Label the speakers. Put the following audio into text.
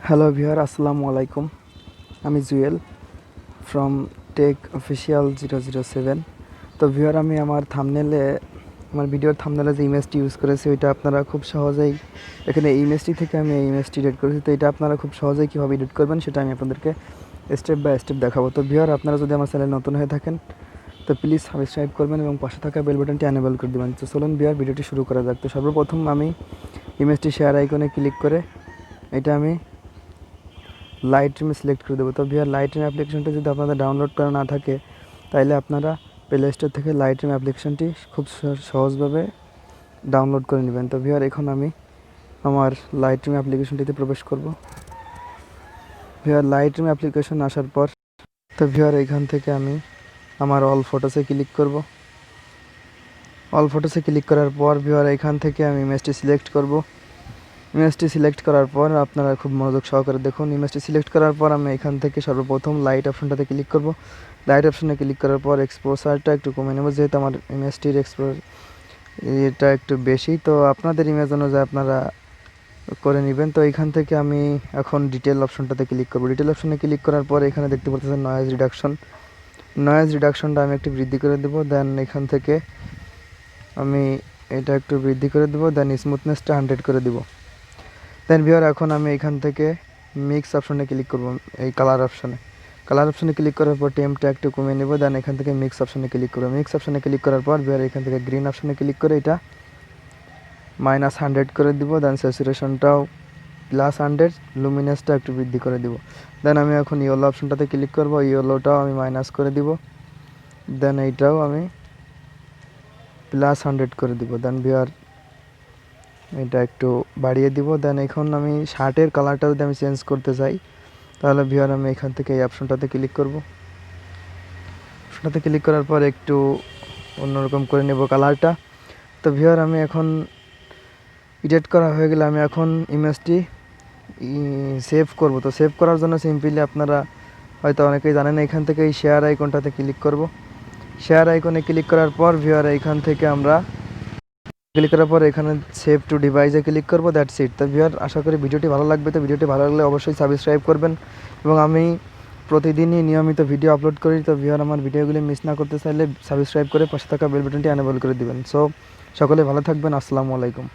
Speaker 1: Hello viewer, আসসালামু আলাইকুম। আমি জুয়েল ফ্রম টেক অফিসিয়াল 007। তো ভিউয়ার, আমি আমার ভিডিওর থাম্বনেলে যে ইমেজটি ইউজ করেছি ওইটা আপনারা খুব সহজেই এখানে এই ইমেজটি থেকে আমি এই ইমেজটি এডিট করেছি। তো এটা আপনারা খুব সহজেই কীভাবে এডিট করবেন সেটা আমি আপনাদেরকে স্টেপ বাই স্টেপ দেখাবো। তো ভিউয়ার, আপনারা যদি আমার চ্যানেল নতুন হয়ে থাকেন তো প্লিজ সাবস্ক্রাইব করবেন এবং পাশে থাকা বেল বাটনটি এনেবল করে দেবেন। তো চলুন ভিউয়ার, ভিডিওটি শুরু করা যাক। তো সর্বপ্রথম আমি ইমেজটি শেয়ার আইকনে ক্লিক করে এটা আমি লাইটরুমে সিলেক্ট করে দেবো। তো ভিউয়ার, লাইটরুম অ্যাপ্লিকেশনটি যদি আপনাদের ডাউনলোড করা না থাকে তাহলে আপনারা প্লে স্টোর থেকে লাইটরুম অ্যাপ্লিকেশনটি খুব সহজভাবে ডাউনলোড করে নেবেন। তো ভিউয়ার, এখন আমি আমার লাইটরুম অ্যাপ্লিকেশনটিতে প্রবেশ করব। ভিউয়ার, লাইটরুম অ্যাপ্লিকেশন আসার পর তো ভিউয়ার, এখান থেকে আমি আমার অল ফটোসে ক্লিক করব। অল ফটোসে ক্লিক করার পর ভিউয়ার, এখান থেকে আমি ইমেজটি সিলেক্ট করব। ইমেজটি সিলেক্ট করার পর আপনারা খুব মনোযোগ সহকারে দেখুন। ইমেজটি সিলেক্ট করার পর আমি এখান থেকে সর্বপ্রথম লাইট অপশনটাতে ক্লিক করব। লাইট অপশনে ক্লিক করার পর এক্সপোজারটা একটু কমে নেব, যেহেতু আমার ইমেজটির এটা একটু বেশি। তো আপনাদের ইমেজ অনুযায়ী আপনারা করে নেবেন। তো এখান থেকে আমি এখন ডিটেল অপশনটাতে ক্লিক করব। ডিটেল অপশনে ক্লিক করার পর এখানে দেখতে পাচ্ছেন নয়েজ রিডাকশন। নয়েজ রিডাকশনটা আমি একটু বৃদ্ধি করে দেবো। দেন এখান থেকে আমি এটা একটু বৃদ্ধি করে দেবো। দেন স্মুথনেসটা 100 করে দেবো। দেন ভিউয়ার, এখন আমি এখান থেকে মিক্স অপশনে ক্লিক করব। এই কালার অপশনে ক্লিক করার পর টেম্পটা একটু কমিয়ে নেব। দেন এখান থেকে মিক্স অপশনে ক্লিক করব। মিক্স অপশনে ক্লিক করার পর ভিউয়ার, এখান থেকে গ্রিন অপশনে ক্লিক করে এটা -100 করে দিব। দেন স্যাচুরেশনটাও +100, লুমিনেসটা একটু বৃদ্ধি করে দিব। দেন আমি এখন ইয়েলো অপশনটাতে ক্লিক করব। ইয়েলোটাও আমি মাইনাস করে দিব। দেন এইটাও আমি +100 করে দিব। দেন ভিউয়ার, এটা একটু বাড়িয়ে দিব। দেন এখন আমি শার্টের কালারটা যদি আমি চেঞ্জ করতে চাই তাহলে ভিউয়ার, আমি এখান থেকে এই অপশনটাতে ক্লিক করব। অপশনটাতে ক্লিক করার পর একটু অন্যরকম করে নেব কালারটা। তো ভিউয়ার, আমি এখন এডিট করা হয়ে গেলে আমি এখন ইমেজটি সেভ করব। তো সেভ করার জন্য সিম্পলি আপনারা হয়তো অনেকেই জানেন, এখান থেকে এই শেয়ার আইকনটাতে ক্লিক করব। শেয়ার আইকনে ক্লিক করার পর ভিউয়ার, এখান থেকে আমরা ক্লিক করার পর এখানে সেভ টু ডিভাইসে ক্লিক করব। That's it. তো ভিউয়ার, আশা করি ভিডিওটি ভালো লাগবে। তো ভিডিওটি ভালো লাগলে অবশ্যই সাবস্ক্রাইব করবেন এবং আমি প্রতিদিনই নিয়মিত ভিডিও আপলোড করি। তো ভিউয়ার, আমার ভিডিওগুলি মিস না করতে চাইলে সাবস্ক্রাইব করে পাশে থাকা বেল বাটনটি এনেবল করে দিবেন। সো সকলে ভালো থাকবেন। আসসালামু আলাইকুম।